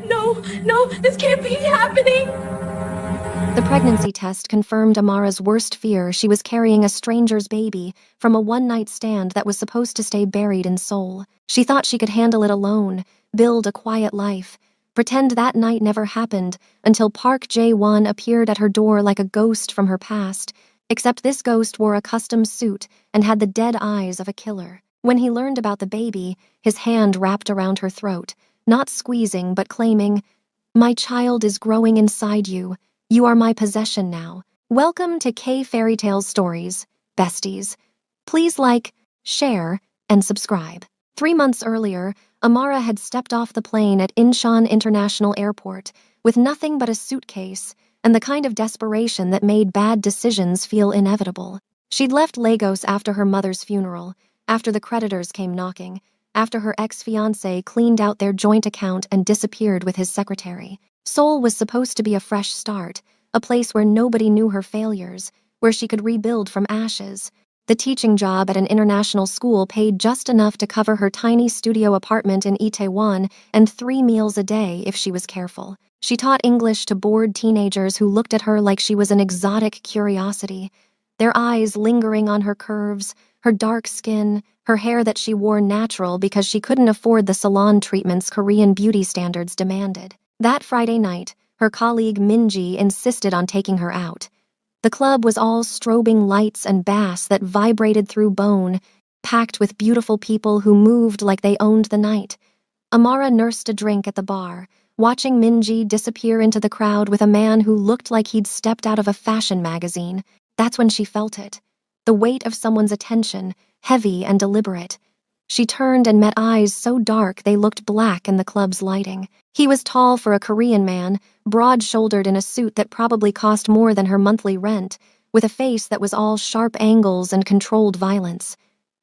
No, no, this can't be happening. The pregnancy test confirmed Amara's worst fear: she was carrying a stranger's baby from a one-night stand that was supposed to stay buried in Seoul. She thought she could handle it alone, build a quiet life, pretend that night never happened, until Park Jae-won appeared at her door like a ghost from her past, except this ghost wore a custom suit and had the dead eyes of a killer. When he learned about the baby, his hand wrapped around her throat, not squeezing but claiming, "My child is growing inside you. You are my possession now." Welcome to K Fairy Tales Stories, besties. Please like, share, and subscribe. 3 months earlier, Amara had stepped off the plane at Incheon International Airport with nothing but a suitcase and the kind of desperation that made bad decisions feel inevitable. She'd left Lagos after her mother's funeral, after the creditors came knocking, after her ex-fiancé cleaned out their joint account and disappeared with his secretary. Seoul was supposed to be a fresh start, a place where nobody knew her failures, where she could rebuild from ashes. The teaching job at an international school paid just enough to cover her tiny studio apartment in Itaewon and 3 meals a day if she was careful. She taught English to bored teenagers who looked at her like she was an exotic curiosity, their eyes lingering on her curves, her dark skin, her hair that she wore natural because she couldn't afford the salon treatments Korean beauty standards demanded. That Friday night, her colleague Minji insisted on taking her out. The club was all strobing lights and bass that vibrated through bone, packed with beautiful people who moved like they owned the night. Amara nursed a drink at the bar, watching Minji disappear into the crowd with a man who looked like he'd stepped out of a fashion magazine. That's when she felt it. The weight of someone's attention, heavy and deliberate. She turned and met eyes so dark they looked black in the club's lighting. He was tall for a Korean man, broad-shouldered in a suit that probably cost more than her monthly rent, with a face that was all sharp angles and controlled violence.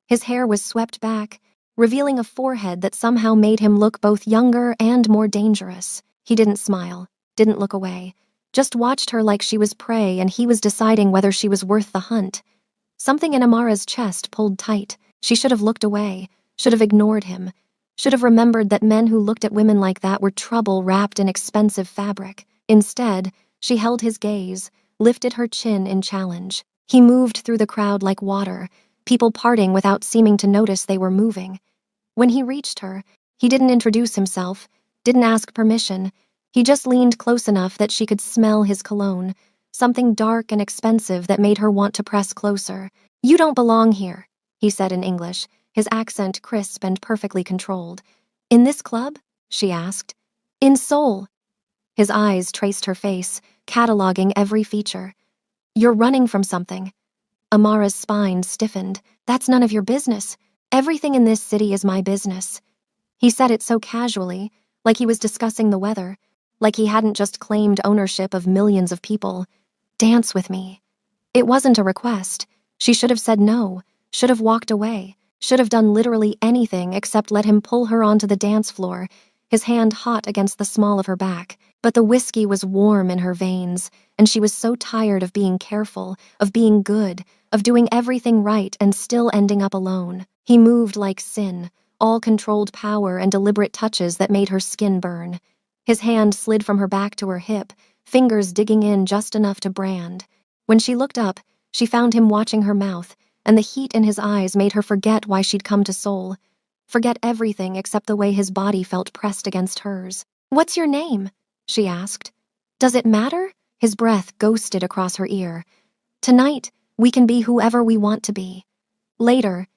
His hair was swept back, revealing a forehead that somehow made him look both younger and more dangerous. He didn't smile, didn't look away, just watched her like she was prey and he was deciding whether she was worth the hunt. Something in Amara's chest pulled tight. She should have looked away, should have ignored him, should have remembered that men who looked at women like that were trouble wrapped in expensive fabric. Instead, she held his gaze, lifted her chin in challenge. He moved through the crowd like water, people parting without seeming to notice they were moving. When he reached her, he didn't introduce himself, didn't ask permission. He just leaned close enough that she could smell his cologne, something dark and expensive that made her want to press closer. "You don't belong here," he said in English, his accent crisp and perfectly controlled. "In this club?" she asked. "In Seoul." His eyes traced her face, cataloging every feature. "You're running from something." Amara's spine stiffened. "That's none of your business. Everything in this city is my business." He said it so casually, like he was discussing the weather, like he hadn't just claimed ownership of millions of people. "Dance with me." It wasn't a request. She should have said no, should have walked away, should have done literally anything except let him pull her onto the dance floor, his hand hot against the small of her back. But the whiskey was warm in her veins, and she was so tired of being careful, of being good, of doing everything right and still ending up alone. He moved like sin, all controlled power and deliberate touches that made her skin burn. His hand slid from her back to her hip, fingers digging in just enough to brand. When she looked up, she found him watching her mouth, and the heat in his eyes made her forget why she'd come to Seoul. Forget everything except the way his body felt pressed against hers. "What's your name?" she asked. "Does it matter?" His breath ghosted across her ear. "Tonight, we can be whoever we want to be." Later,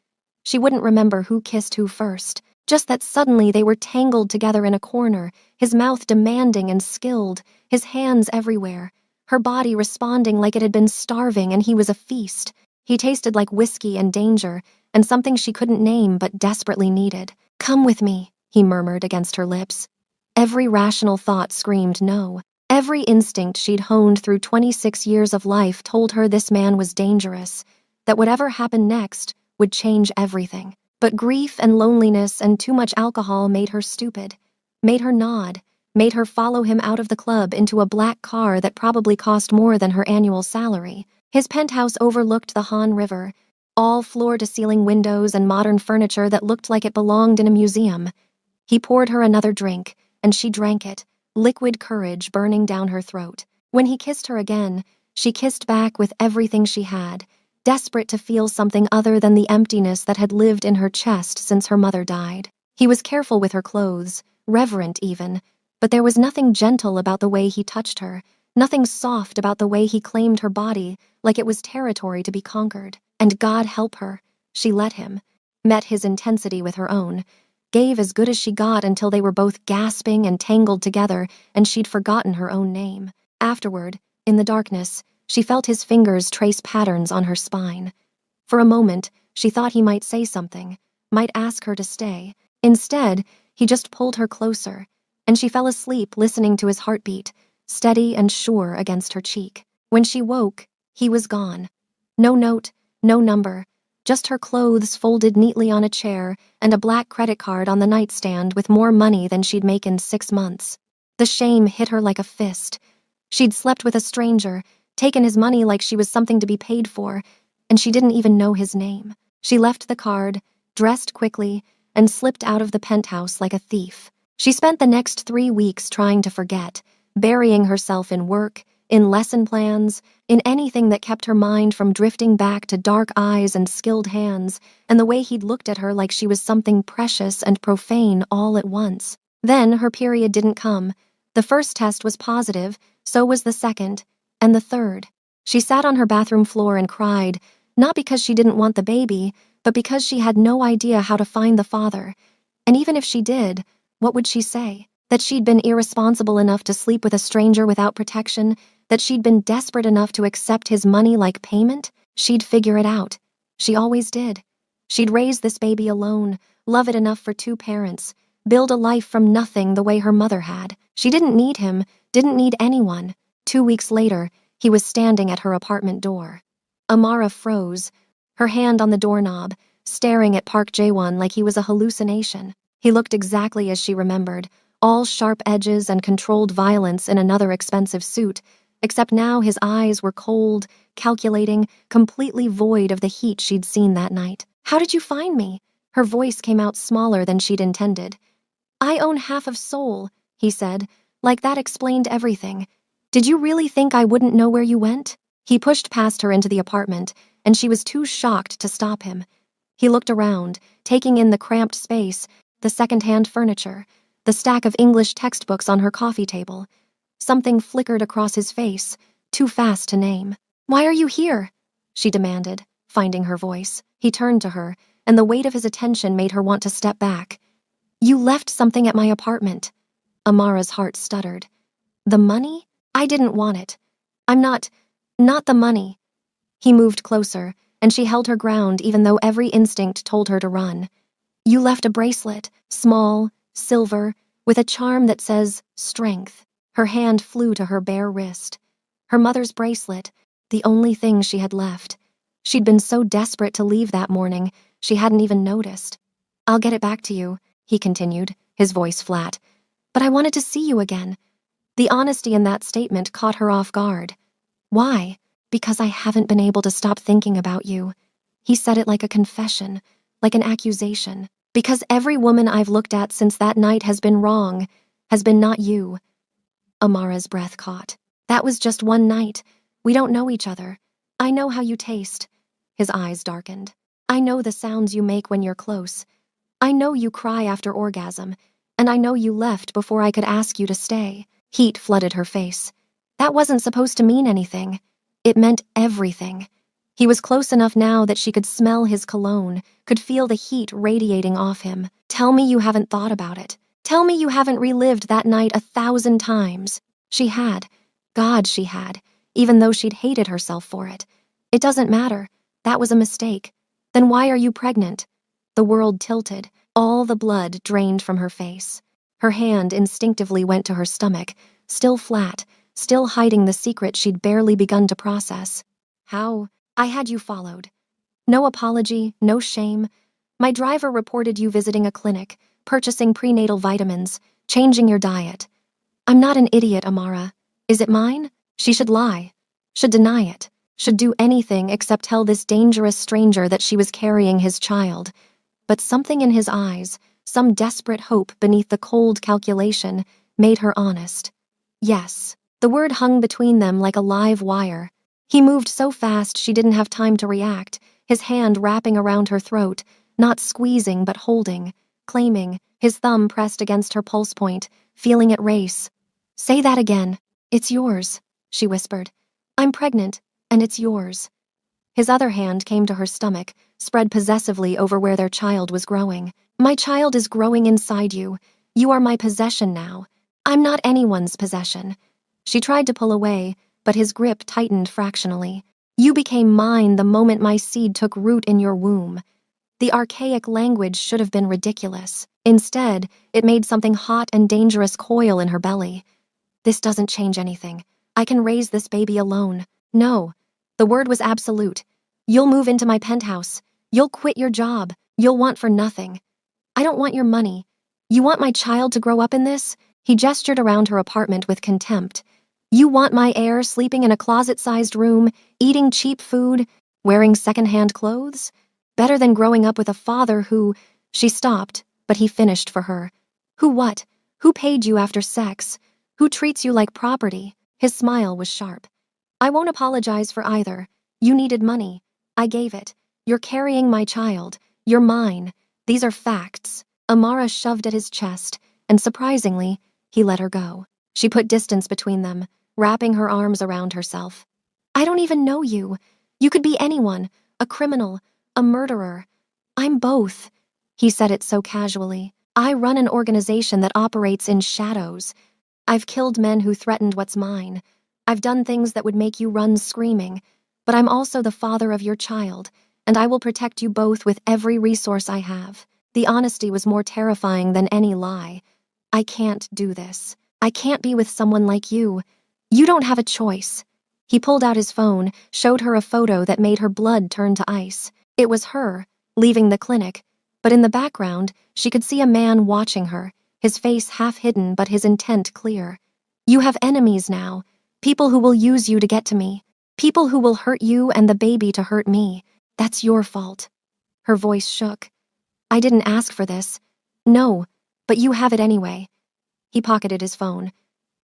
she wouldn't remember who kissed who first, just that suddenly they were tangled together in a corner, his mouth demanding and skilled, his hands everywhere, her body responding like it had been starving and he was a feast. He tasted like whiskey and danger, and something she couldn't name but desperately needed. "Come with me," he murmured against her lips. Every rational thought screamed no. Every instinct she'd honed through 26 years of life told her this man was dangerous, that whatever happened next would change everything. But grief and loneliness and too much alcohol made her stupid, made her nod, made her follow him out of the club into a black car that probably cost more than her annual salary. His penthouse overlooked the Han River, all floor-to-ceiling windows and modern furniture that looked like it belonged in a museum. He poured her another drink, and she drank it, liquid courage burning down her throat. When he kissed her again, she kissed back with everything she had, desperate to feel something other than the emptiness that had lived in her chest since her mother died. He was careful with her clothes, reverent even, but there was nothing gentle about the way he touched her, nothing soft about the way he claimed her body like it was territory to be conquered. And God help her, she let him, met his intensity with her own, gave as good as she got until they were both gasping and tangled together and she'd forgotten her own name. Afterward, in the darkness, she felt his fingers trace patterns on her spine. For a moment, she thought he might say something, might ask her to stay. Instead, he just pulled her closer, and she fell asleep listening to his heartbeat, steady and sure against her cheek. When she woke, he was gone. No note, no number, just her clothes folded neatly on a chair and a black credit card on the nightstand with more money than she'd make in 6 months. The shame hit her like a fist. She'd slept with a stranger, taken his money like she was something to be paid for, and she didn't even know his name. She left the card, dressed quickly, and slipped out of the penthouse like a thief. She spent the next 3 weeks trying to forget, burying herself in work, in lesson plans, in anything that kept her mind from drifting back to dark eyes and skilled hands, and the way he'd looked at her like she was something precious and profane all at once. Then her period didn't come. The first test was positive, so was the second, and the third. She sat on her bathroom floor and cried, not because she didn't want the baby, but because she had no idea how to find the father. And even if she did, what would she say? That she'd been irresponsible enough to sleep with a stranger without protection? That she'd been desperate enough to accept his money like payment? She'd figure it out. She always did. She'd raise this baby alone, love it enough for 2 parents, build a life from nothing the way her mother had. She didn't need him, didn't need anyone. 2 weeks later, he was standing at her apartment door. Amara froze, her hand on the doorknob, staring at Park Jae-won like he was a hallucination. He looked exactly as she remembered, all sharp edges and controlled violence in another expensive suit, except now his eyes were cold, calculating, completely void of the heat she'd seen that night. "How did you find me?" Her voice came out smaller than she'd intended. "I own half of Seoul," he said, like that explained everything. "Did you really think I wouldn't know where you went?" He pushed past her into the apartment, and she was too shocked to stop him. He looked around, taking in the cramped space, the second-hand furniture, the stack of English textbooks on her coffee table. Something flickered across his face, too fast to name. "Why are you here?" she demanded, finding her voice. He turned to her, and the weight of his attention made her want to step back. "You left something at my apartment." Amara's heart stuttered. "The money? I didn't want it. I'm not the money." He moved closer, and she held her ground even though every instinct told her to run. "You left a bracelet, small, silver, with a charm that says strength." Her hand flew to her bare wrist. Her mother's bracelet, the only thing she had left. She'd been so desperate to leave that morning, she hadn't even noticed. "I'll get it back to you," he continued, his voice flat. "But I wanted to see you again." The honesty in that statement caught her off guard. "Why?" "Because I haven't been able to stop thinking about you." He said it like a confession, like an accusation. "Because every woman I've looked at since that night has been wrong, has been not you." Amara's breath caught. "That was just one night. We don't know each other. I know how you taste." His eyes darkened. "I know the sounds you make when you're close. I know you cry after orgasm, and I know you left before I could ask you to stay." Heat flooded her face. That wasn't supposed to mean anything. It meant everything. He was close enough now that she could smell his cologne, could feel the heat radiating off him. "Tell me you haven't thought about it. Tell me you haven't relived that night 1,000 times. She had. God, she had, even though she'd hated herself for it. "It doesn't matter. That was a mistake." "Then why are you pregnant?" The world tilted, all the blood drained from her face. Her hand instinctively went to her stomach, still flat, still hiding the secret she'd barely begun to process. "How? I had you followed. No apology, no shame. My driver reported you visiting a clinic, purchasing prenatal vitamins, changing your diet. I'm not an idiot, Amara. Is it mine? She should lie, should deny it, should do anything except tell this dangerous stranger that she was carrying his child. But something in his eyes, some desperate hope beneath the cold calculation, made her honest. Yes. The word hung between them like a live wire. He moved so fast she didn't have time to react, his hand wrapping around her throat, not squeezing but holding, claiming, his thumb pressed against her pulse point, feeling it race. "Say that again. It's yours," she whispered. "I'm pregnant, and it's yours." His other hand came to her stomach, spread possessively over where their child was growing. "My child is growing inside you. You are my possession now. I'm not anyone's possession." She tried to pull away, but his grip tightened fractionally. "You became mine the moment my seed took root in your womb." The archaic language should have been ridiculous. Instead, it made something hot and dangerous coil in her belly. "This doesn't change anything. I can raise this baby alone." "No." The word was absolute. "You'll move into my penthouse. You'll quit your job. You'll want for nothing. I don't want your money. You want my child to grow up in this?" He gestured around her apartment with contempt. "You want my heir sleeping in a closet-sized room, eating cheap food, wearing second-hand clothes? Better than growing up with a father who—" She stopped, but he finished for her. "Who what? Who paid you after sex? Who treats you like property?" His smile was sharp. "I won't apologize for either. You needed money. I gave it. You're carrying my child. You're mine. These are facts." Amara shoved at his chest, and surprisingly, he let her go. She put distance between them, wrapping her arms around herself. "I don't even know you. You could be anyone, a criminal, a murderer. I'm both." He said it so casually. "I run an organization that operates in shadows. I've killed men who threatened what's mine. I've done things that would make you run screaming. But I'm also the father of your child, and I will protect you both with every resource I have." The honesty was more terrifying than any lie. "I can't do this. I can't be with someone like you. You don't have a choice." He pulled out his phone, showed her a photo that made her blood turn to ice. It was her, leaving the clinic, but in the background, she could see a man watching her, his face half hidden but his intent clear. "You have enemies now, people who will use you to get to me, people who will hurt you and the baby to hurt me. That's your fault." Her voice shook. "I didn't ask for this." "No, but you have it anyway." He pocketed his phone.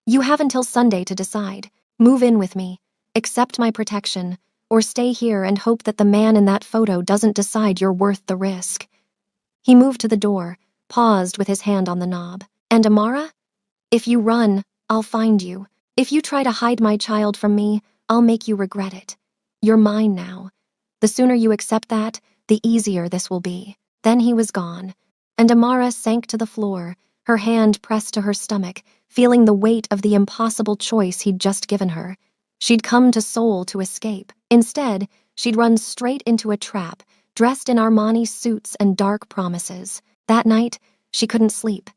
"You have until Sunday to decide. Move in with me, accept my protection, or stay here and hope that the man in that photo doesn't decide you're worth the risk." He moved to the door, paused with his hand on the knob. "And Amara? If you run, I'll find you. If you try to hide my child from me, I'll make you regret it. You're mine now. The sooner you accept that, the easier this will be." Then he was gone, and Amara sank to the floor, her hand pressed to her stomach, feeling the weight of the impossible choice he'd just given her. She'd come to Seoul to escape. Instead, she'd run straight into a trap, dressed in Armani suits and dark promises. That night, she couldn't sleep.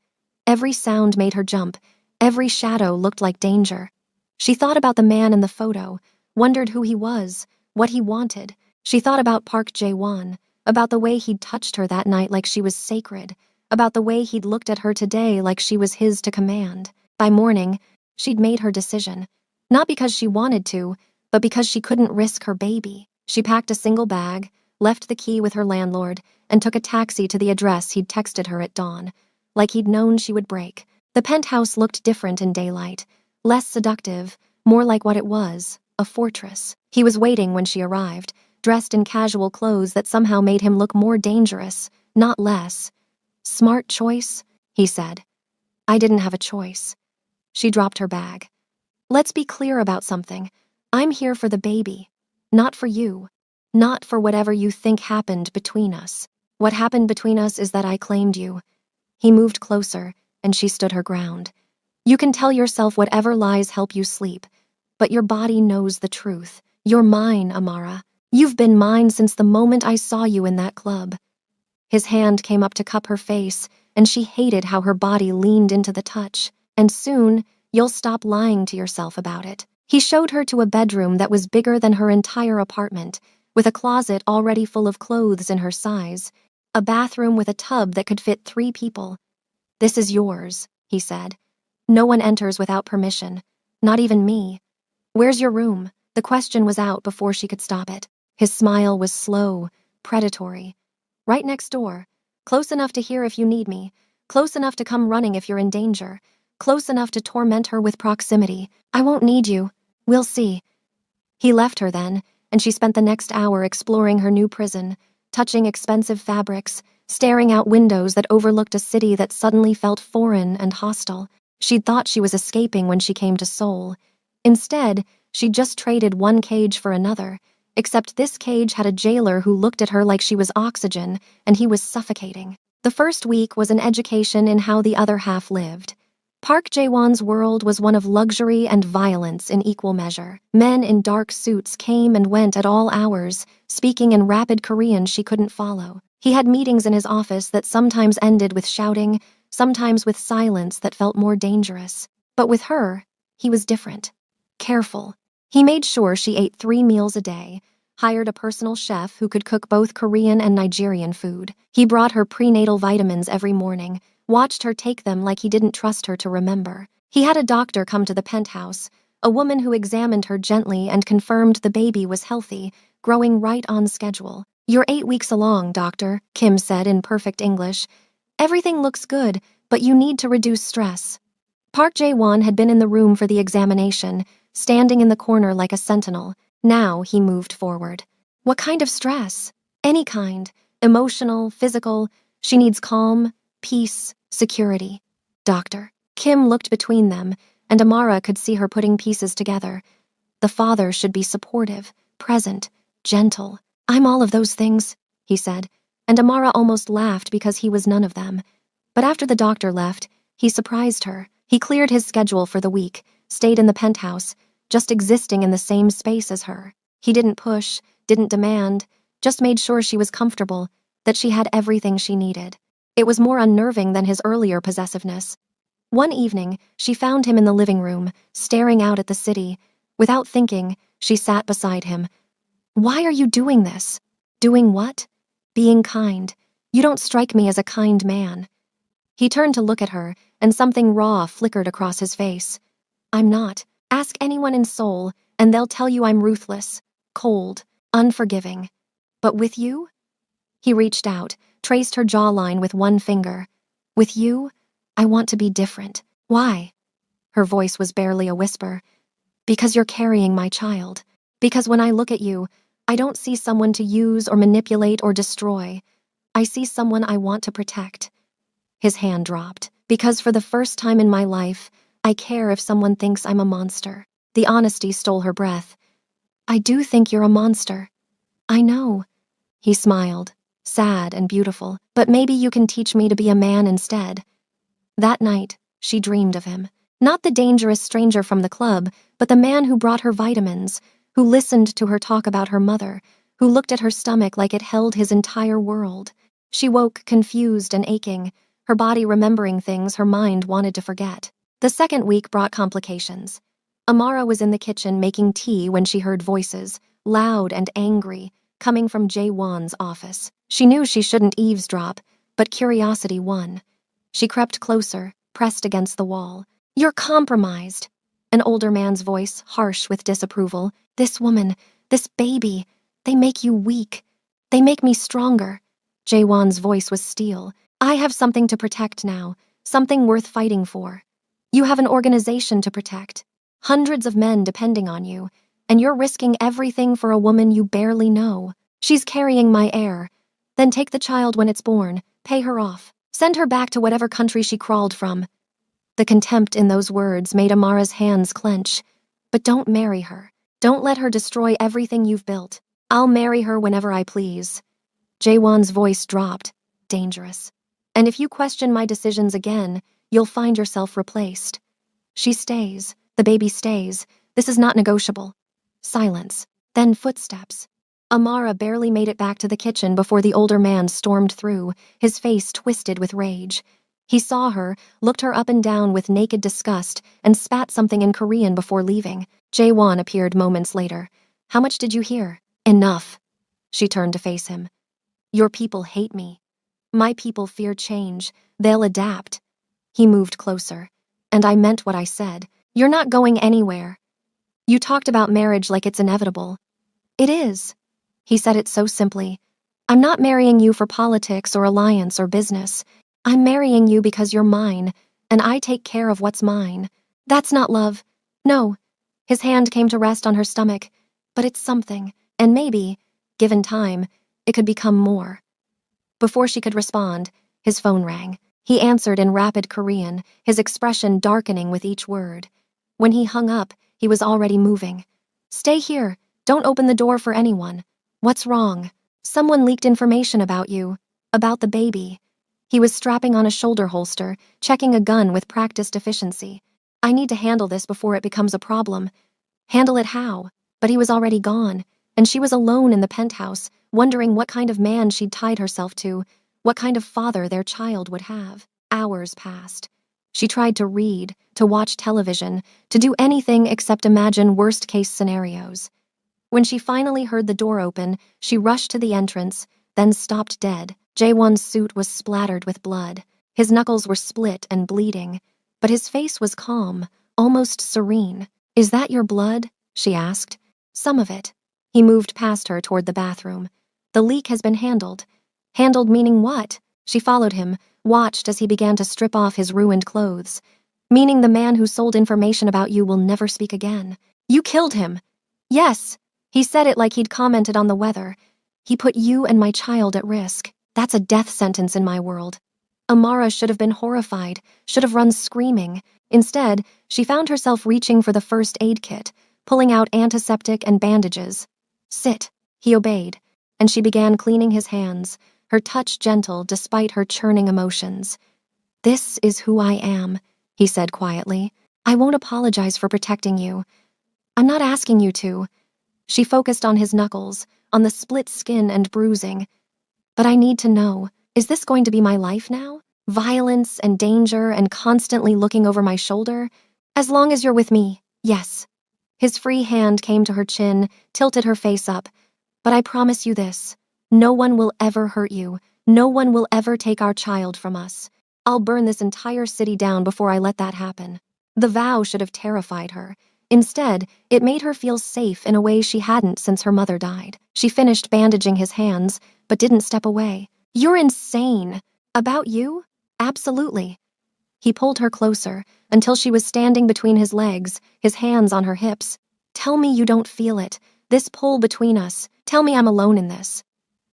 Every sound made her jump. Every shadow looked like danger. She thought about the man in the photo, wondered who he was, what he wanted. She thought about Park Jae-won, about the way he'd touched her that night like she was sacred, about the way he'd looked at her today like she was his to command. By morning, she'd made her decision. Not because she wanted to, but because she couldn't risk her baby. She packed a single bag, left the key with her landlord, and took a taxi to the address he'd texted her at dawn, like he'd known she would break. The penthouse looked different in daylight, less seductive, more like what it was, a fortress. He was waiting when she arrived, dressed in casual clothes that somehow made him look more dangerous, not less. "Smart choice," he said. "I didn't have a choice." She dropped her bag. "Let's be clear about something. I'm here for the baby, not for you, not for whatever you think happened between us. What happened between us is that I claimed you." He moved closer, and she stood her ground. "You can tell yourself whatever lies help you sleep, but your body knows the truth. You're mine, Amara. You've been mine since the moment I saw you in that club." His hand came up to cup her face, and she hated how her body leaned into the touch. "And soon, you'll stop lying to yourself about it." He showed her to a bedroom that was bigger than her entire apartment, with a closet already full of clothes in her size, a bathroom with a tub that could fit 3 people. "This is yours," he said. "No one enters without permission, not even me. Where's your room?" The question was out before she could stop it. His smile was slow, predatory. "Right next door. Close enough to hear if you need me. Close enough to come running if you're in danger. close enough to torment her with proximity. I won't need you. We'll see. He left her then, and she spent the next hour exploring her new prison, touching expensive fabrics, staring out windows that overlooked a city that suddenly felt foreign and hostile. She'd thought she was escaping when she came to Seoul. Instead, she'd just traded one cage for another, except this cage had a jailer who looked at her like she was oxygen, and he was suffocating. The first week was an education in how the other half lived. Park Jae-won's world was one of luxury and violence in equal measure. Men in dark suits came and went at all hours, speaking in rapid Korean she couldn't follow. He had meetings in his office that sometimes ended with shouting, sometimes with silence that felt more dangerous. But with her, he was different. Careful. He made sure she ate 3 meals a day, hired a personal chef who could cook both Korean and Nigerian food. He brought her prenatal vitamins every morning, watched her take them like he didn't trust her to remember. He had a doctor come to the penthouse, a woman who examined her gently and confirmed the baby was healthy, growing right on schedule. "You're 8 weeks along, doctor," Kim said in perfect English. "Everything looks good, but you need to reduce stress." Park Jae-won had been in the room for the examination, standing in the corner like a sentinel. Now he moved forward. "What kind of stress?" "Any kind. Emotional, physical. She needs calm, peace, security." "Doctor." Kim looked between them, and Amara could see her putting pieces together. The father should be supportive, present, gentle. "I'm all of those things," he said, and Amara almost laughed because he was none of them. But after the doctor left, he surprised her. He cleared his schedule for the week, stayed in the penthouse, just existing in the same space as her. He didn't push, didn't demand, just made sure she was comfortable, that she had everything she needed. It was more unnerving than his earlier possessiveness. One evening, she found him in the living room, staring out at the city. Without thinking, she sat beside him. "Why are you doing this?" "Doing what?" "Being kind. You don't strike me as a kind man." He turned to look at her, and something raw flickered across his face. "I'm not. Ask anyone in Seoul, and they'll tell you I'm ruthless, cold, unforgiving. But with you?" He reached out, traced her jawline with one finger. "With you, I want to be different." "Why?" Her voice was barely a whisper. "Because you're carrying my child. Because when I look at you, I don't see someone to use or manipulate or destroy. I see someone I want to protect." His hand dropped. "Because for the first time in my life, I care if someone thinks I'm a monster." The honesty stole her breath. "I do think you're a monster." "I know." He smiled, sad and beautiful. "But maybe you can teach me to be a man instead." That night, she dreamed of him. Not the dangerous stranger from the club, but the man who brought her vitamins, who listened to her talk about her mother, who looked at her stomach like it held his entire world. She woke confused and aching, her body remembering things her mind wanted to forget. The second week brought complications. Amara was in the kitchen making tea when she heard voices, loud and angry, coming from Jae-won's office. She knew she shouldn't eavesdrop, but curiosity won. She crept closer, pressed against the wall. "You're compromised." An older man's voice, harsh with disapproval. "This woman, this baby, they make you weak. They make me stronger." Jae-won's voice was steel. "I have something to protect now, something worth fighting for. You have an organization to protect. Hundreds of men depending on you, and you're risking everything for a woman you barely know. She's carrying my heir. Then take the child when it's born, pay her off. Send her back to whatever country she crawled from." The contempt in those words made Amara's hands clench. "But don't marry her. Don't let her destroy everything you've built. I'll marry her whenever I please." Jae-won's voice dropped. "Dangerous. And if you question my decisions again, you'll find yourself replaced." "She stays. The baby stays. This is not negotiable." Silence. Then footsteps. Amara barely made it back to the kitchen before the older man stormed through, his face twisted with rage. He saw her, looked her up and down with naked disgust, and spat something in Korean before leaving. Jae-won appeared moments later. "How much did you hear?" "Enough." She turned to face him. "Your people hate me. My people fear change. They'll adapt." He moved closer. "And I meant what I said. You're not going anywhere. You talked about marriage like it's inevitable." "It is." He said it so simply. "I'm not marrying you for politics or alliance or business. I'm marrying you because you're mine, and I take care of what's mine. That's not love. No. His hand came to rest on her stomach, but it's something, and maybe, given time, it could become more. Before she could respond, his phone rang. He answered in rapid Korean, his expression darkening with each word. When he hung up, he was already moving. Stay here. Don't open the door for anyone. What's wrong? Someone leaked information about you. About the baby. He was strapping on a shoulder holster, checking a gun with practiced efficiency. I need to handle this before it becomes a problem. Handle it how? But he was already gone, and she was alone in the penthouse, wondering what kind of man she'd tied herself to, what kind of father their child would have. Hours passed. She tried to read, to watch television, to do anything except imagine worst-case scenarios. When she finally heard the door open, she rushed to the entrance, then stopped dead. Jaewon's suit was splattered with blood. His knuckles were split and bleeding, but his face was calm, almost serene. Is that your blood? She asked. Some of it. He moved past her toward the bathroom. The leak has been handled. Handled meaning what? She followed him, watched as he began to strip off his ruined clothes. Meaning the man who sold information about you will never speak again. You killed him. Yes. He said it like he'd commented on the weather. He put you and my child at risk. That's a death sentence in my world. Amara should have been horrified, should have run screaming. Instead, she found herself reaching for the first aid kit, pulling out antiseptic and bandages. Sit. He obeyed, and she began cleaning his hands, her touch gentle despite her churning emotions. This is who I am, he said quietly. I won't apologize for protecting you. I'm not asking you to. She focused on his knuckles, on the split skin and bruising. But I need to know, is this going to be my life now? Violence and danger and constantly looking over my shoulder? As long as you're with me, yes. His free hand came to her chin, tilted her face up. But I promise you this, no one will ever hurt you. No one will ever take our child from us. I'll burn this entire city down before I let that happen. The vow should have terrified her. Instead, it made her feel safe in a way she hadn't since her mother died. She finished bandaging his hands, but didn't step away. You're insane. About you? Absolutely. He pulled her closer, until she was standing between his legs, his hands on her hips. Tell me you don't feel it. This pull between us. Tell me I'm alone in this.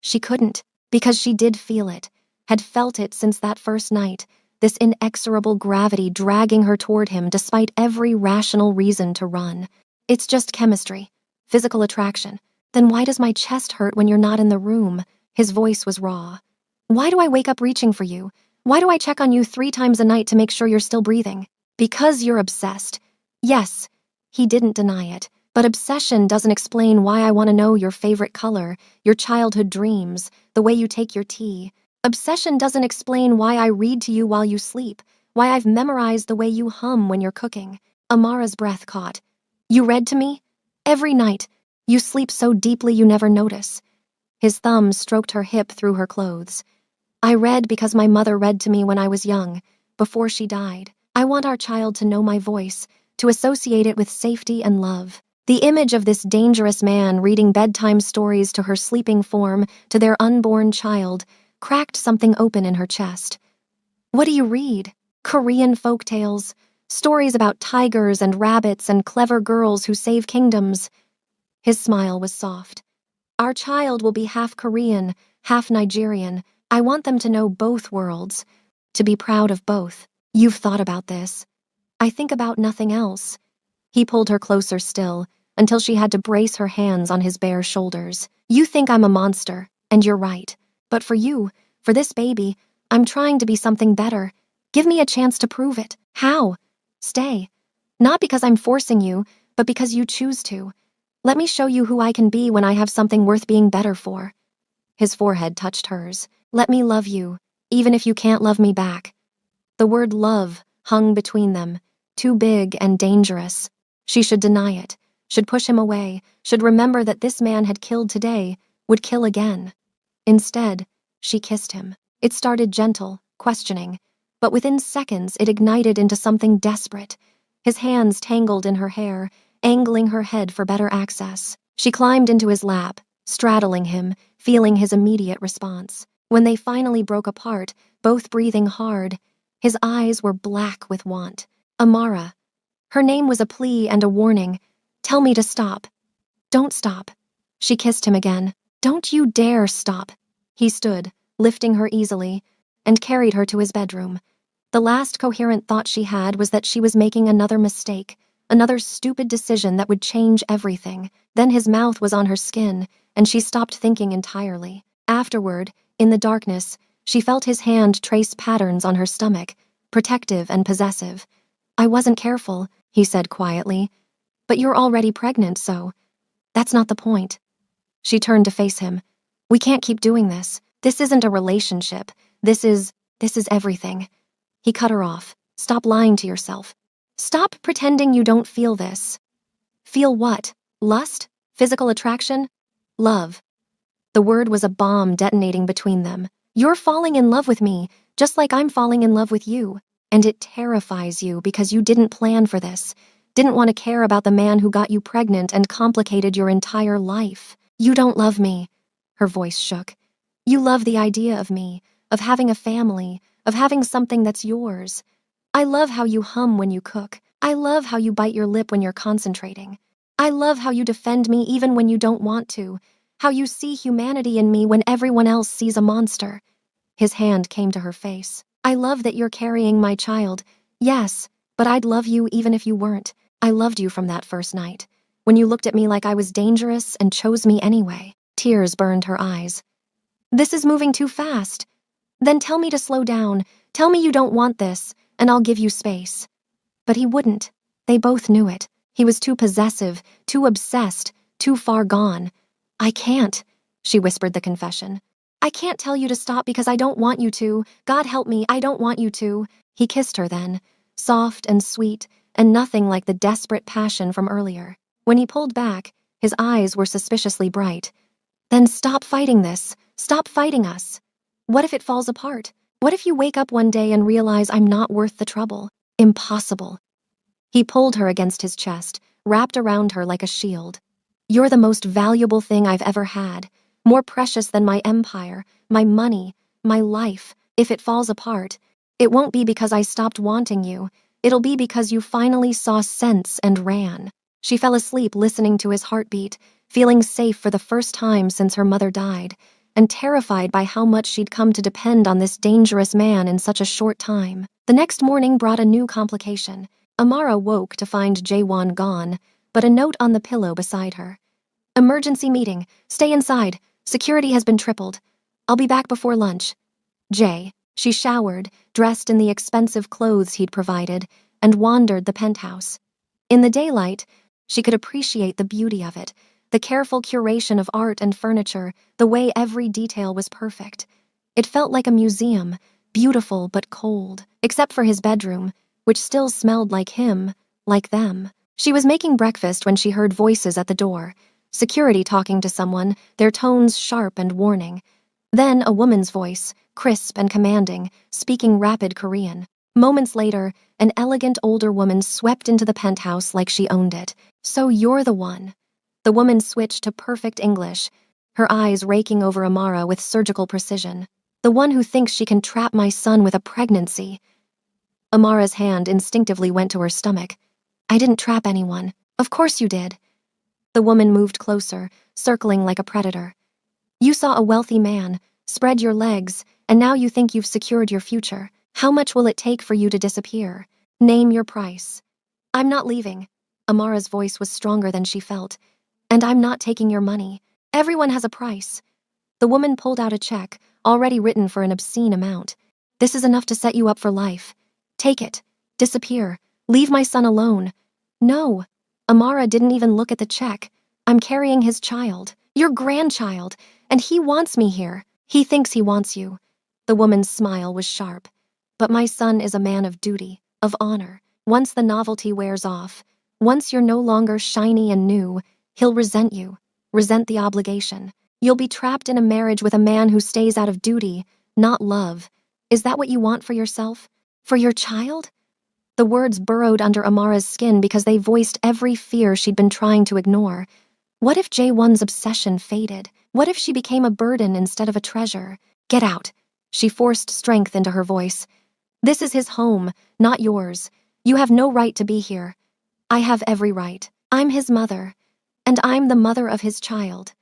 She couldn't, because she did feel it, had felt it since that first night, this inexorable gravity dragging her toward him despite every rational reason to run. It's just chemistry, physical attraction. Then why does my chest hurt when you're not in the room? His voice was raw. Why do I wake up reaching for you? Why do I check on you 3 times a night to make sure you're still breathing? Because you're obsessed. Yes, he didn't deny it, but obsession doesn't explain why I want to know your favorite color, your childhood dreams, the way you take your tea. Obsession doesn't explain why I read to you while you sleep, why I've memorized the way you hum when you're cooking. Amara's breath caught. You read to me? Every night. You sleep so deeply you never notice. His thumb stroked her hip through her clothes. I read because my mother read to me when I was young, before she died. I want our child to know my voice, to associate it with safety and love. The image of this dangerous man reading bedtime stories to her sleeping form, to their unborn child, cracked something open in her chest. What do you read? Korean folktales, stories about tigers and rabbits and clever girls who save kingdoms. His smile was soft. Our child will be half Korean, half Nigerian. I want them to know both worlds, to be proud of both. You've thought about this. I think about nothing else. He pulled her closer still, until she had to brace her hands on his bare shoulders. You think I'm a monster, and you're right. But for you, for this baby, I'm trying to be something better. Give me a chance to prove it. How? Stay. Not because I'm forcing you, but because you choose to. Let me show you who I can be when I have something worth being better for. His forehead touched hers. Let me love you, even if you can't love me back. The word love hung between them, too big and dangerous. She should deny it, should push him away, should remember that this man had killed today, would kill again. Instead, she kissed him. It started gentle, questioning, but within seconds it ignited into something desperate. His hands tangled in her hair, angling her head for better access. She climbed into his lap, straddling him, feeling his immediate response. When they finally broke apart, both breathing hard, His eyes were black with want. Amara. Her name was a plea and a warning. Tell me to stop. Don't stop. She kissed him again. Don't you dare stop. He stood, lifting her easily, and carried her to his bedroom. The last coherent thought she had was that she was making another mistake, another stupid decision that would change everything. Then his mouth was on her skin, and she stopped thinking entirely. Afterward, in the darkness, she felt his hand trace patterns on her stomach, protective and possessive. I wasn't careful, he said quietly. But you're already pregnant, so… That's not the point. She turned to face him. We can't keep doing this. This isn't a relationship. This is everything. He cut her off. Stop lying to yourself. Stop pretending you don't feel this. Feel what? Lust? Physical attraction? Love. The word was a bomb detonating between them. You're falling in love with me, just like I'm falling in love with you. And it terrifies you because you didn't plan for this. Didn't want to care about the man who got you pregnant and complicated your entire life. You don't love me. Her voice shook. You love the idea of me, of having a family, of having something that's yours. I love how you hum when you cook. I love how you bite your lip when you're concentrating. I love how you defend me even when you don't want to. How you see humanity in me when everyone else sees a monster. His hand came to her face. I love that you're carrying my child. Yes, but I'd love you even if you weren't. I loved you from that first night, when you looked at me like I was dangerous and chose me anyway. Tears burned her eyes. This is moving too fast. Then tell me to slow down. Tell me you don't want this, and I'll give you space. But he wouldn't. They both knew it. He was too possessive, too obsessed, too far gone. I can't, she whispered the confession. I can't tell you to stop because I don't want you to. God help me, I don't want you to. He kissed her then, soft and sweet, and nothing like the desperate passion from earlier. When he pulled back, his eyes were suspiciously bright. Then stop fighting this. Stop fighting us. What if it falls apart? What if you wake up one day and realize I'm not worth the trouble? Impossible. He pulled her against his chest, wrapped around her like a shield. You're the most valuable thing I've ever had, more precious than my empire, my money, my life. If it falls apart, it won't be because I stopped wanting you. It'll be because you finally saw sense and ran. She fell asleep listening to his heartbeat, feeling safe for the first time since her mother died, and terrified by how much she'd come to depend on this dangerous man in such a short time. The next morning brought a new complication. Amara woke to find Jaewon gone, but a note on the pillow beside her. Emergency meeting. Stay inside. Security has been tripled. I'll be back before lunch. Jay. She showered, dressed in the expensive clothes he'd provided, and wandered the penthouse. In the daylight, she could appreciate the beauty of it, the careful curation of art and furniture, the way every detail was perfect. It felt like a museum, beautiful but cold, except for his bedroom, which still smelled like him, like them. She was making breakfast when she heard voices at the door, security talking to someone, their tones sharp and warning. Then a woman's voice, crisp and commanding, speaking rapid Korean. Moments later, an elegant older woman swept into the penthouse like she owned it. So you're the one. The woman switched to perfect English, her eyes raking over Amara with surgical precision. The one who thinks she can trap my son with a pregnancy. Amara's hand instinctively went to her stomach. I didn't trap anyone. Of course you did. The woman moved closer, circling like a predator. You saw a wealthy man, spread your legs, and now you think you've secured your future. How much will it take for you to disappear? Name your price. I'm not leaving. Amara's voice was stronger than she felt. And I'm not taking your money. Everyone has a price. The woman pulled out a check, already written for an obscene amount. This is enough to set you up for life. Take it. Disappear. Leave my son alone. No. Amara didn't even look at the check. I'm carrying his child. Your grandchild. And he wants me here. He thinks he wants you. The woman's smile was sharp. But my son is a man of duty, of honor. Once the novelty wears off, once you're no longer shiny and new, he'll resent you, resent the obligation. You'll be trapped in a marriage with a man who stays out of duty, not love. Is that what you want for yourself? For your child? The words burrowed under Amara's skin because they voiced every fear she'd been trying to ignore. What if Jaewon's obsession faded? What if she became a burden instead of a treasure? Get out. She forced strength into her voice. This is his home, not yours. You have no right to be here. I have every right. I'm his mother, and I'm the mother of his child.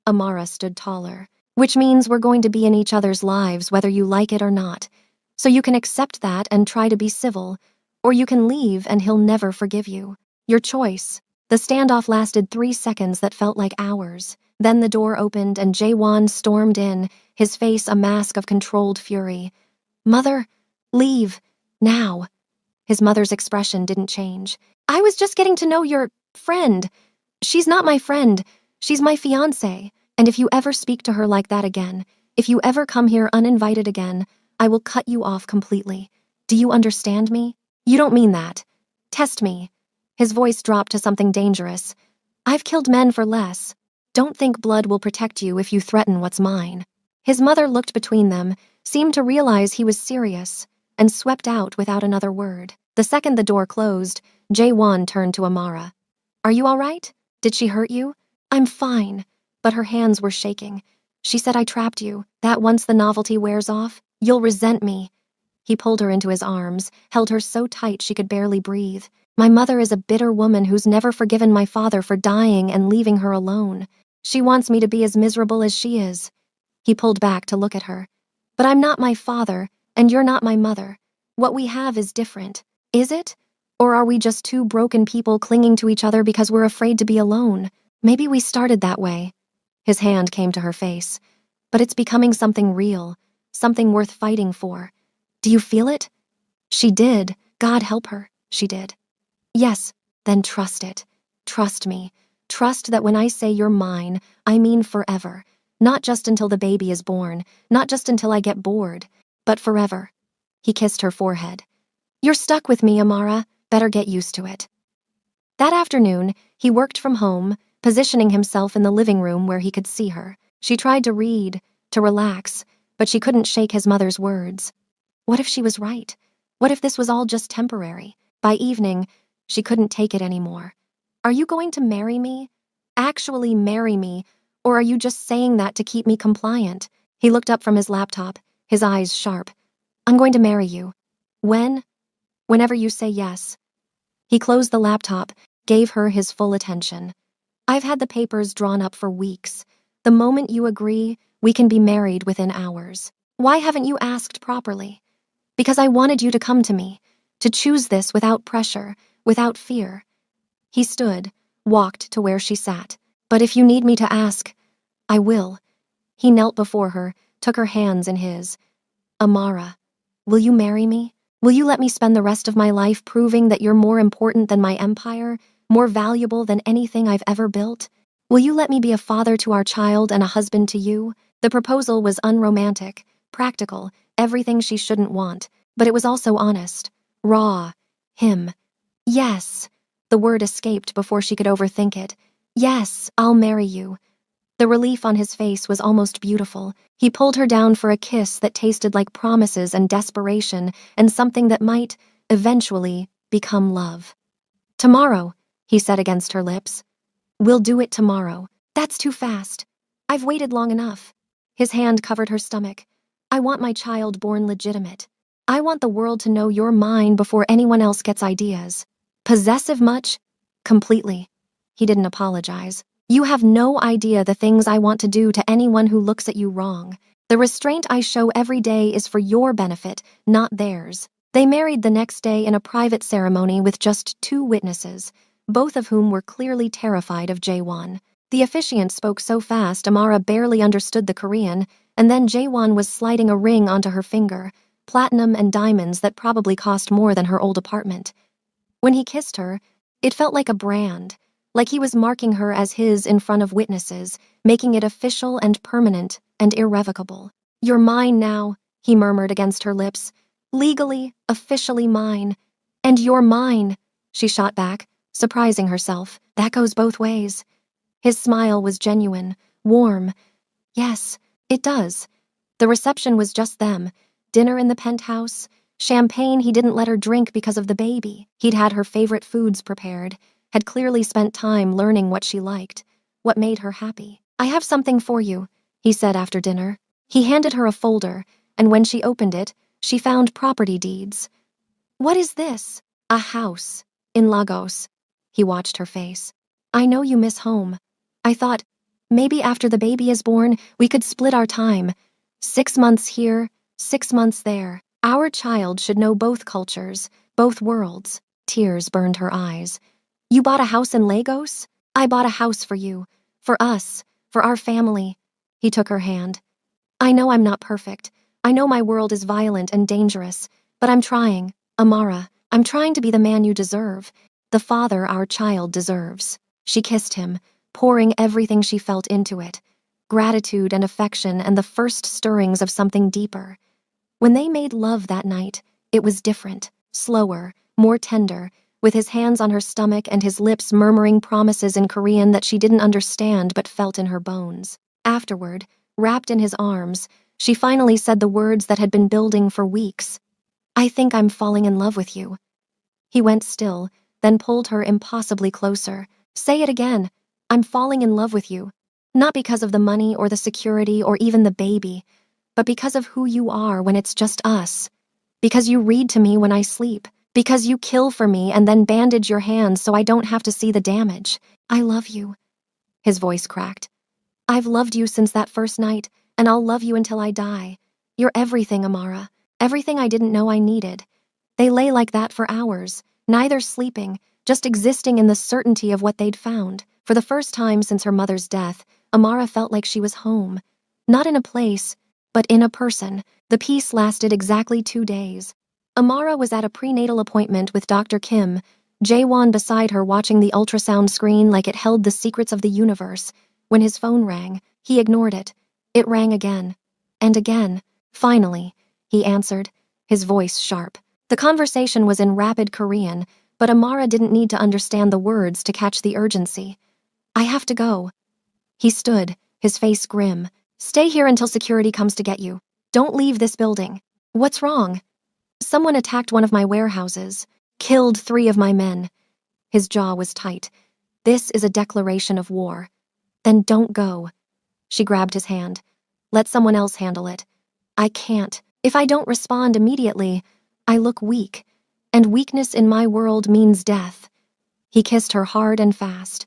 Amara stood taller, which means we're going to be in each other's lives whether you like it or not. So you can accept that and try to be civil, or you can leave and he'll never forgive you. Your choice. The standoff lasted 3 seconds that felt like hours. Then the door opened and Jaewon stormed in, his face a mask of controlled fury. Mother, leave. Now. His mother's expression didn't change. I was just getting to know your friend. She's not my friend. She's my fiancé. And if you ever speak to her like that again, if you ever come here uninvited again, I will cut you off completely. Do you understand me? You don't mean that. Test me. His voice dropped to something dangerous. I've killed men for less. Don't think blood will protect you if you threaten what's mine. His mother looked between them, seemed to realize he was serious, and swept out without another word. The second the door closed, Jaewon turned to Amara. Are you all right? Did she hurt you? I'm fine, but her hands were shaking. She said I trapped you, that once the novelty wears off, you'll resent me. He pulled her into his arms, held her so tight she could barely breathe. My mother is a bitter woman who's never forgiven my father for dying and leaving her alone. She wants me to be as miserable as she is. He pulled back to look at her. But I'm not my father, and you're not my mother. What we have is different. Is it? Or are we just two broken people clinging to each other because we're afraid to be alone? Maybe we started that way. His hand came to her face. But it's becoming something real, something worth fighting for. Do you feel it? She did. God help her. She did. Yes, then trust it. Trust me. Trust that when I say you're mine, I mean forever. Not just until the baby is born, not just until I get bored, but forever. He kissed her forehead. You're stuck with me, Amara. Better get used to it. That afternoon, he worked from home, positioning himself in the living room where he could see her. She tried to read, to relax, but she couldn't shake his mother's words. What if she was right? What if this was all just temporary? By evening, she couldn't take it anymore. Are you going to marry me? Actually marry me, or are you just saying that to keep me compliant? He looked up from his laptop, his eyes sharp. I'm going to marry you. When? Whenever you say yes. He closed the laptop, gave her his full attention. I've had the papers drawn up for weeks. The moment you agree, we can be married within hours. Why haven't you asked properly? Because I wanted you to come to me, to choose this without pressure, without fear. He stood, walked to where she sat. But if you need me to ask, I will. He knelt before her, took her hands in his. Amara, will you marry me? Will you let me spend the rest of my life proving that you're more important than my empire, more valuable than anything I've ever built? Will you let me be a father to our child and a husband to you? The proposal was unromantic, practical, everything she shouldn't want, but it was also honest, raw, him. Yes. The word escaped before she could overthink it. Yes, I'll marry you. The relief on his face was almost beautiful. He pulled her down for a kiss that tasted like promises and desperation and something that might, eventually, become love. Tomorrow, he said against her lips. We'll do it tomorrow. That's too fast. I've waited long enough. His hand covered her stomach. I want my child born legitimate. I want the world to know you're mine before anyone else gets ideas. Possessive much? Completely. He didn't apologize. You have no idea the things I want to do to anyone who looks at you wrong. The restraint I show every day is for your benefit, not theirs. They married the next day in a private ceremony with just 2 witnesses, both of whom were clearly terrified of Jaewon. The officiant spoke so fast Amara barely understood the Korean, and then Jaewon was sliding a ring onto her finger, platinum and diamonds that probably cost more than her old apartment. When he kissed her, it felt like a brand, like he was marking her as his in front of witnesses, making it official and permanent and irrevocable. You're mine now, he murmured against her lips. Legally, officially mine. And you're mine, she shot back, surprising herself. That goes both ways. His smile was genuine, warm. Yes, it does. The reception was just them. Dinner in the penthouse, champagne he didn't let her drink because of the baby. He'd had her favorite foods prepared, had clearly spent time learning what she liked, what made her happy. I have something for you, he said after dinner. He handed her a folder, and when she opened it, She found property deeds. What is this? A house. In Lagos. He watched her face. I know you miss home. I thought, maybe after the baby is born, we could split our time. 6 months here, 6 months there. Our child should know both cultures, both worlds. Tears burned her eyes. You bought a house in Lagos? I bought a house for you. For us. For our family. He took her hand. I know I'm not perfect. I know my world is violent and dangerous. But I'm trying. Amara, I'm trying to be the man you deserve. The father our child deserves. She kissed him, pouring everything she felt into it. Gratitude and affection and the first stirrings of something deeper. When they made love that night, it was different, slower, more tender, with his hands on her stomach and his lips murmuring promises in Korean that she didn't understand but felt in her bones. Afterward, wrapped in his arms, she finally said the words that had been building for weeks. I think I'm falling in love with you. He went still, then pulled her impossibly closer. Say it again. I'm falling in love with you. Not because of the money or the security or even the baby, but because of who you are when it's just us. Because you read to me when I sleep. Because you kill for me and then bandage your hands so I don't have to see the damage. I love you. His voice cracked. I've loved you since that first night, and I'll love you until I die. You're everything, Amara. Everything I didn't know I needed. They lay like that for hours, neither sleeping, just existing in the certainty of what they'd found. For the first time since her mother's death, Amara felt like she was home. Not in a place, but in a person. The peace lasted exactly 2 days. Amara was at a prenatal appointment with Dr. Kim, Jaewon beside her watching the ultrasound screen like it held the secrets of the universe. When his phone rang, he ignored it. It rang again. And again. Finally, he answered, his voice sharp. The conversation was in rapid Korean, but Amara didn't need to understand the words to catch the urgency. I have to go. He stood, his face grim. Stay here until security comes to get you. Don't leave this building. What's wrong? Someone attacked one of my warehouses. Killed 3 of my men. His jaw was tight. This is a declaration of war. Then don't go. She grabbed his hand. Let someone else handle it. I can't. If I don't respond immediately, I look weak. And weakness in my world means death. He kissed her hard and fast.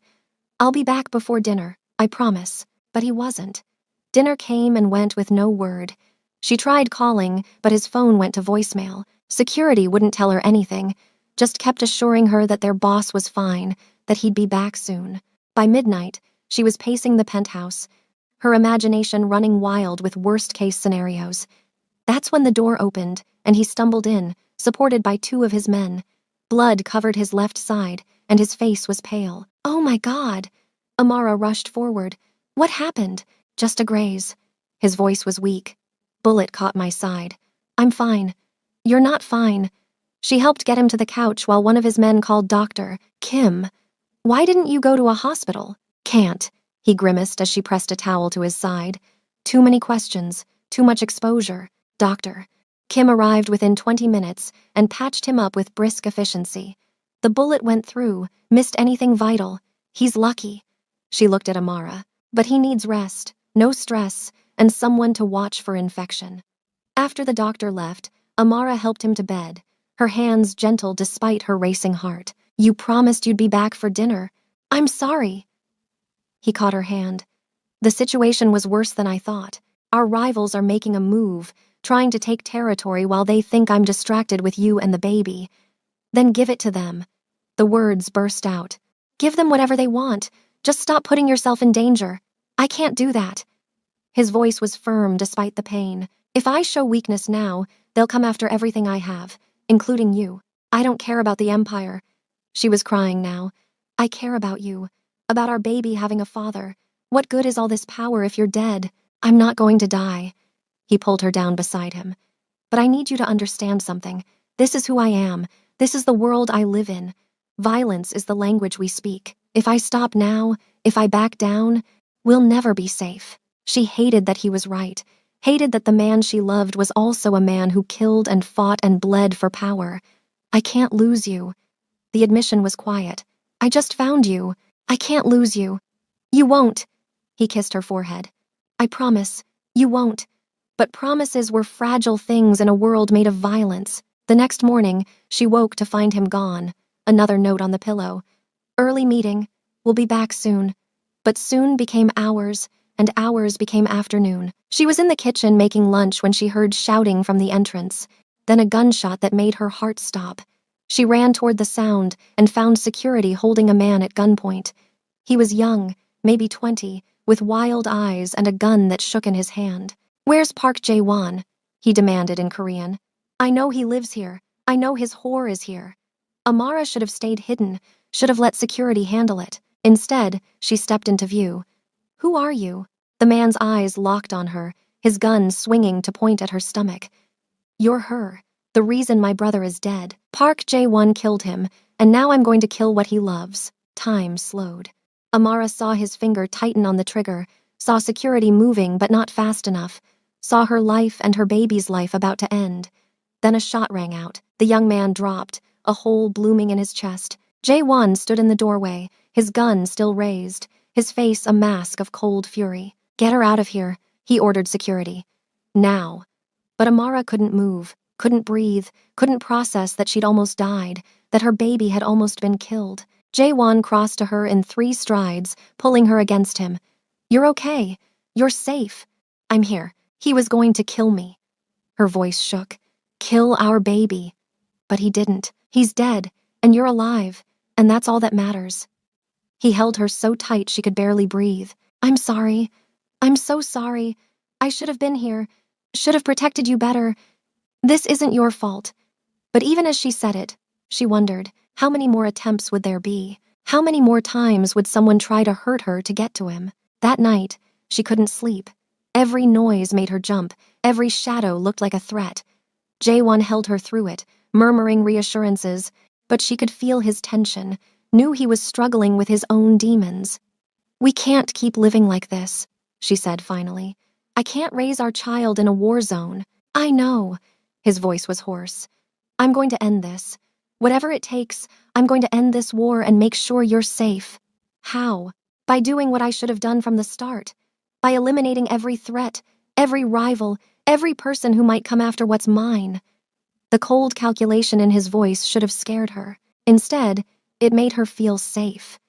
I'll be back before dinner, I promise. But he wasn't. Dinner came and went with no word. She tried calling, but his phone went to voicemail. Security wouldn't tell her anything, just kept assuring her that their boss was fine, that he'd be back soon. By midnight, she was pacing the penthouse, her imagination running wild with worst-case scenarios. That's when the door opened, and he stumbled in, supported by 2 of his men. Blood covered his left side, and his face was pale. Oh my God! Amara rushed forward. What happened? Just a graze. His voice was weak. Bullet caught my side. I'm fine. You're not fine. She helped get him to the couch while one of his men called Dr. Kim. Why didn't you go to a hospital? Can't, he grimaced as she pressed a towel to his side. Too many questions, too much exposure. Doctor. Kim arrived within 20 minutes and patched him up with brisk efficiency. The bullet went through, missed anything vital. He's lucky. She looked at Amara. But he needs rest, no stress, and someone to watch for infection. After the doctor left, Amara helped him to bed, her hands gentle despite her racing heart. You promised you'd be back for dinner. I'm sorry. He caught her hand. The situation was worse than I thought. Our rivals are making a move, trying to take territory while they think I'm distracted with you and the baby. Then give it to them. The words burst out. Give them whatever they want. Just stop putting yourself in danger. I can't do that. His voice was firm despite the pain. If I show weakness now, they'll come after everything I have, including you. I don't care about the empire. She was crying now. I care about you, about our baby having a father. What good is all this power if you're dead? I'm not going to die. He pulled her down beside him. But I need you to understand something. This is who I am. This is the world I live in. Violence is the language we speak. If I stop now, if I back down, we'll never be safe. She hated that he was right, hated that the man she loved was also a man who killed and fought and bled for power. I can't lose you. The admission was quiet. I just found you. I can't lose you. You won't. He kissed her forehead. I promise, you won't. But promises were fragile things in a world made of violence. The next morning, she woke to find him gone. Another note on the pillow. Early meeting. We'll be back soon. But soon became hours, and hours became afternoon. She was in the kitchen making lunch when she heard shouting from the entrance, then a gunshot that made her heart stop. She ran toward the sound and found security holding a man at gunpoint. He was young, maybe 20, with wild eyes and a gun that shook in his hand. "Where's Park Jae-won?" he demanded in Korean. "I know he lives here. I know his whore is here." Amara should have stayed hidden, should have let security handle it. Instead, she stepped into view. "Who are you?" The man's eyes locked on her, his gun swinging to point at her stomach. "You're her. The reason my brother is dead. Park Jae-won killed him, and now I'm going to kill what he loves." Time slowed. Amara saw his finger tighten on the trigger, saw security moving but not fast enough, saw her life and her baby's life about to end. Then a shot rang out. The young man dropped, a hole blooming in his chest. Jae-won stood in the doorway, his gun still raised, his face a mask of cold fury. "Get her out of here," he ordered security. Now. But Amara couldn't move, couldn't breathe, couldn't process that she'd almost died, that her baby had almost been killed. Jae-won crossed to her in 3 strides, pulling her against him. "You're okay. You're safe. I'm here. He was going to kill me." Her voice shook. "Kill our baby." But he didn't. He's dead, and you're alive, and that's all that matters. He held her so tight she could barely breathe. "I'm sorry. I'm so sorry. I should have been here. Should have protected you better. This isn't your fault." But even as she said it, she wondered, how many more attempts would there be? How many more times would someone try to hurt her to get to him? That night, she couldn't sleep. Every noise made her jump. Every shadow looked like a threat. Jae-won held her through it, murmuring reassurances, but she could feel his tension, knew he was struggling with his own demons. "We can't keep living like this," she said finally. "I can't raise our child in a war zone." "I know." His voice was hoarse. "I'm going to end this. Whatever it takes, I'm going to end this war and make sure you're safe." "How?" "By doing what I should have done from the start. By eliminating every threat, every rival, every person who might come after what's mine." The cold calculation in his voice should have scared her. Instead, it made her feel safe.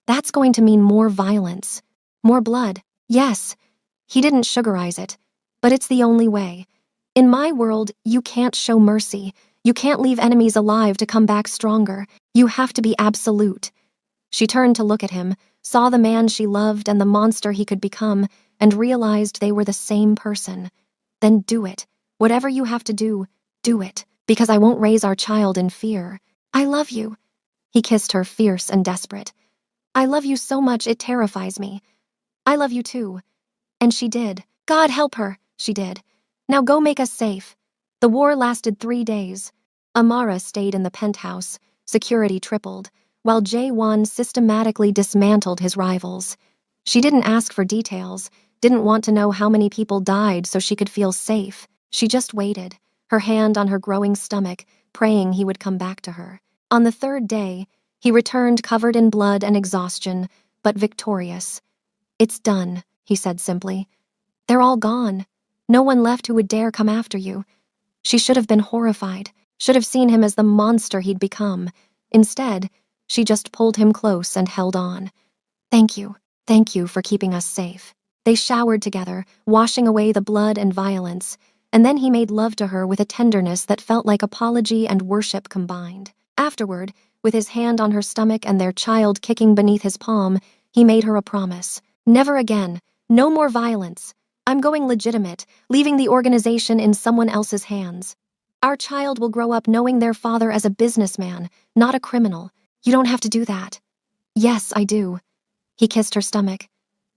"That's going to mean more violence. More blood. Yes." He didn't sugarize it. "But it's the only way. In my world, you can't show mercy. You can't leave enemies alive to come back stronger. You have to be absolute." She turned to look at him, saw the man she loved and the monster he could become, and realized they were the same person. "Then do it. Whatever you have to do it, because I won't raise our child in fear." "I love you." He kissed her, fierce and desperate. "I love you so much it terrifies me. I love you too." And she did. God help her, she did. "Now go make us safe." The war lasted 3 days. Amara stayed in the penthouse, security tripled, while Jae-won systematically dismantled his rivals. She didn't ask for details, didn't want to know how many people died so she could feel safe. She just waited, her hand on her growing stomach, praying he would come back to her. On the 3rd day, he returned covered in blood and exhaustion, but victorious. "It's done," he said simply. "They're all gone. No one left who would dare come after you." She should have been horrified, should have seen him as the monster he'd become. Instead, she just pulled him close and held on. Thank you for keeping us safe." They showered together, washing away the blood and violence, and then he made love to her with a tenderness that felt like apology and worship combined. Afterward, with his hand on her stomach and their child kicking beneath his palm, he made her a promise. "Never again. No more violence. I'm going legitimate, leaving the organization in someone else's hands. Our child will grow up knowing their father as a businessman, not a criminal. You don't have to do that." "Yes, I do." He kissed her stomach.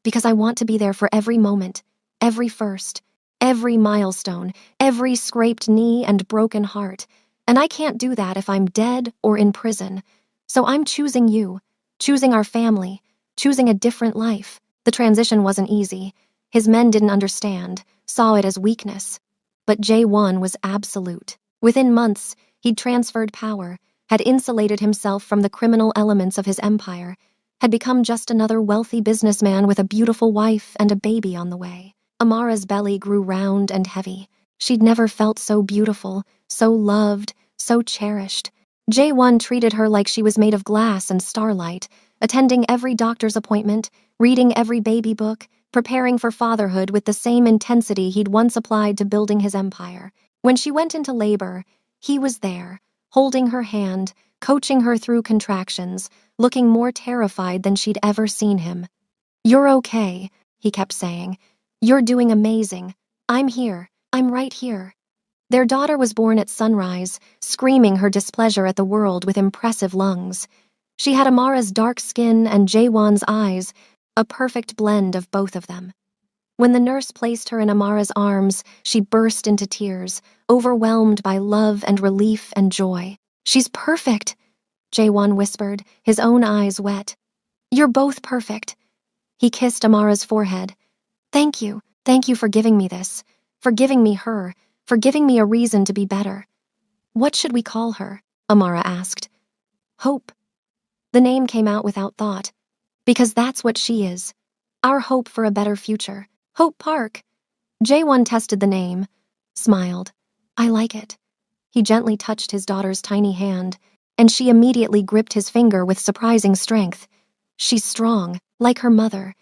"Because I want to be there for every moment, every first, every milestone, every scraped knee and broken heart. And I can't do that if I'm dead or in prison. So I'm choosing you, choosing our family, choosing a different life." The transition wasn't easy. His men didn't understand, saw it as weakness. But Jae-won was absolute. Within months, he'd transferred power, had insulated himself from the criminal elements of his empire, had become just another wealthy businessman with a beautiful wife and a baby on the way. Amara's belly grew round and heavy. She'd never felt so beautiful, so loved, so cherished. J1 treated her like she was made of glass and starlight, attending every doctor's appointment, reading every baby book, preparing for fatherhood with the same intensity he'd once applied to building his empire. When she went into labor, he was there, holding her hand, coaching her through contractions, looking more terrified than she'd ever seen him. "You're okay," he kept saying. "You're doing amazing. I'm here. I'm right here." Their daughter was born at sunrise, screaming her displeasure at the world with impressive lungs. She had Amara's dark skin and Jaewon's eyes, a perfect blend of both of them. When the nurse placed her in Amara's arms, she burst into tears, overwhelmed by love and relief and joy. "She's perfect," Jaewon whispered, his own eyes wet. "You're both perfect." He kissed Amara's forehead. Thank you for giving me this, for giving me her, for giving me a reason to be better." "What should we call her?" Amara asked. "Hope." The name came out without thought. "Because that's what she is. Our hope for a better future. Hope Park." Jaewon tested the name, smiled. "I like it." He gently touched his daughter's tiny hand, and she immediately gripped his finger with surprising strength. "She's strong, like her mother."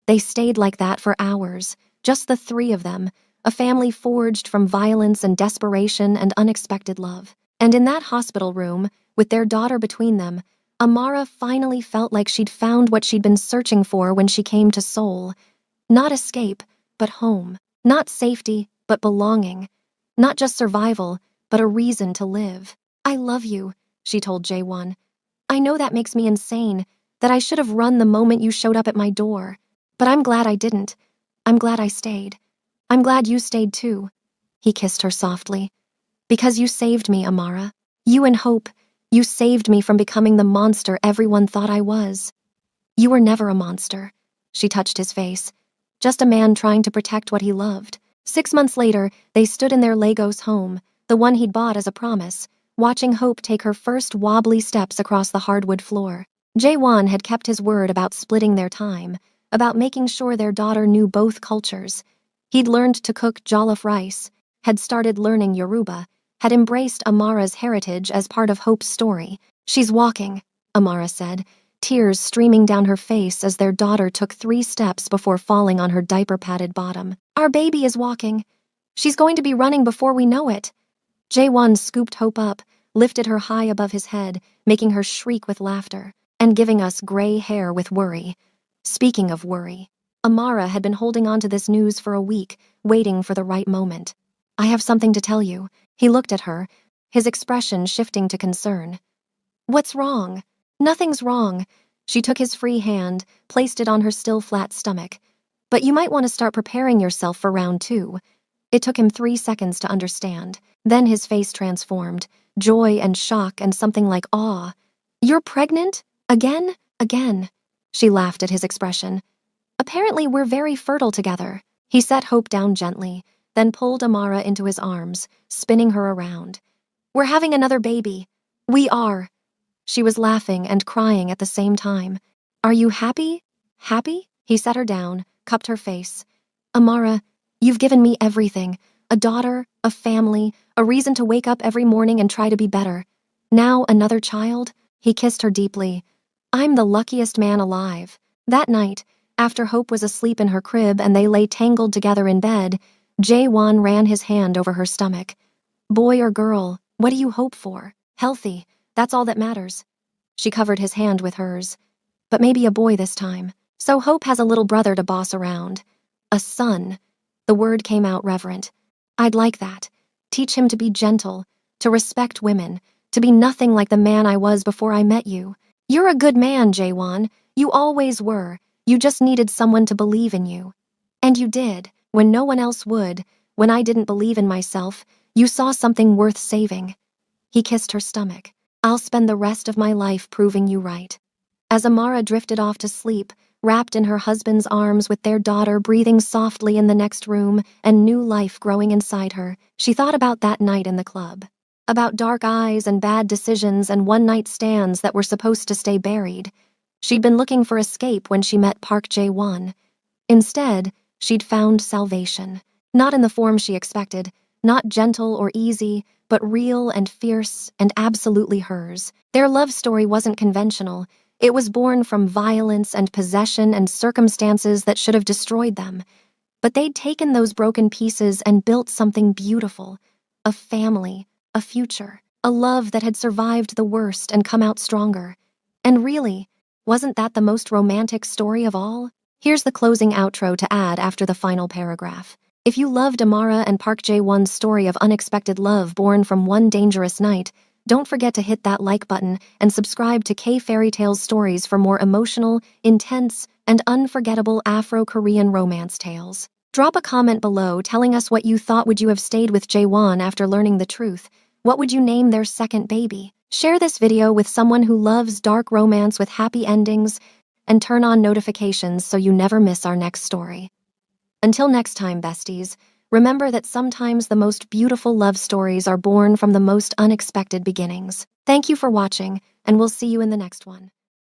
They stayed like that for hours, just the three of them, a family forged from violence and desperation and unexpected love. And in that hospital room, with their daughter between them, Amara finally felt like she'd found what she'd been searching for when she came to Seoul. Not escape, but home. Not safety, but belonging. Not just survival, but a reason to live. "I love you," she told Jaewon. "I know that makes me insane, that I should have run the moment you showed up at my door. But I'm glad I didn't. I'm glad I stayed. I'm glad you stayed too." He kissed her softly. "Because you saved me, Amara. You and Hope, you saved me from becoming the monster everyone thought I was." "You were never a monster." She touched his face. "Just a man trying to protect what he loved." 6 months later, they stood in their Lagos home, the one he'd bought as a promise, watching Hope take her first wobbly steps across the hardwood floor. Jaewon had kept his word about splitting their time, about making sure their daughter knew both cultures. He'd learned to cook jollof rice, had started learning Yoruba, had embraced Amara's heritage as part of Hope's story. "She's walking," Amara said, tears streaming down her face as their daughter took 3 steps before falling on her diaper-padded bottom. "Our baby is walking. She's going to be running before we know it." Jaewon scooped Hope up, lifted her high above his head, making her shriek with laughter, and giving us gray hair with worry. Speaking of worry, Amara had been holding on to this news for a week, waiting for the right moment. "I have something to tell you." He looked at her, his expression shifting to concern. "What's wrong?" "Nothing's wrong." She took his free hand, placed it on her still flat stomach. "But you might want to start preparing yourself for round 2. It took him 3 seconds to understand. Then his face transformed, joy and shock and something like awe. "You're pregnant? Again? Again?" She laughed at his expression. "Apparently we're very fertile together." He set Hope down gently, then pulled Amara into his arms, spinning her around. "We're having another baby." "We are." She was laughing and crying at the same time. "Are you happy? Happy?" He set her down, cupped her face. "Amara, you've given me everything. A daughter, a family, a reason to wake up every morning and try to be better. Now another child?" He kissed her deeply. "I'm the luckiest man alive." That night, after Hope was asleep in her crib and they lay tangled together in bed, Jaewon ran his hand over her stomach. "Boy or girl, what do you hope for? Healthy, that's all that matters." She covered his hand with hers. "But maybe a boy this time. So Hope has a little brother to boss around. A son." The word came out reverent. "I'd like that. Teach him to be gentle, to respect women, to be nothing like the man I was before I met you. You're a good man, Jaewon. You always were. You just needed someone to believe in you. And you did, when no one else would, when I didn't believe in myself. You saw something worth saving." He kissed her stomach. "I'll spend the rest of my life proving you right." As Amara drifted off to sleep, wrapped in her husband's arms with their daughter breathing softly in the next room and new life growing inside her, she thought about that night in the club. About dark eyes and bad decisions and one-night stands that were supposed to stay buried. She'd been looking for escape when she met Park Jae-won. Instead, she'd found salvation. Not in the form she expected, not gentle or easy, but real and fierce and absolutely hers. Their love story wasn't conventional. It was born from violence and possession and circumstances that should have destroyed them. But they'd taken those broken pieces and built something beautiful. A family, a future, a love that had survived the worst and come out stronger. And really, wasn't that the most romantic story of all? Here's the closing outro to add after the final paragraph. If you loved Amara and Park Jae-won's story of unexpected love born from one dangerous night, don't forget to hit that like button and subscribe to K Fairy Tales Stories for more emotional, intense, and unforgettable Afro-Korean romance tales. Drop a comment below telling us what you thought. Would you have stayed with Jae-won after learning the truth? What would you name their second baby? Share this video with someone who loves dark romance with happy endings, and turn on notifications so you never miss our next story. Until next time, besties, remember that sometimes the most beautiful love stories are born from the most unexpected beginnings. Thank you for watching, and we'll see you in the next one.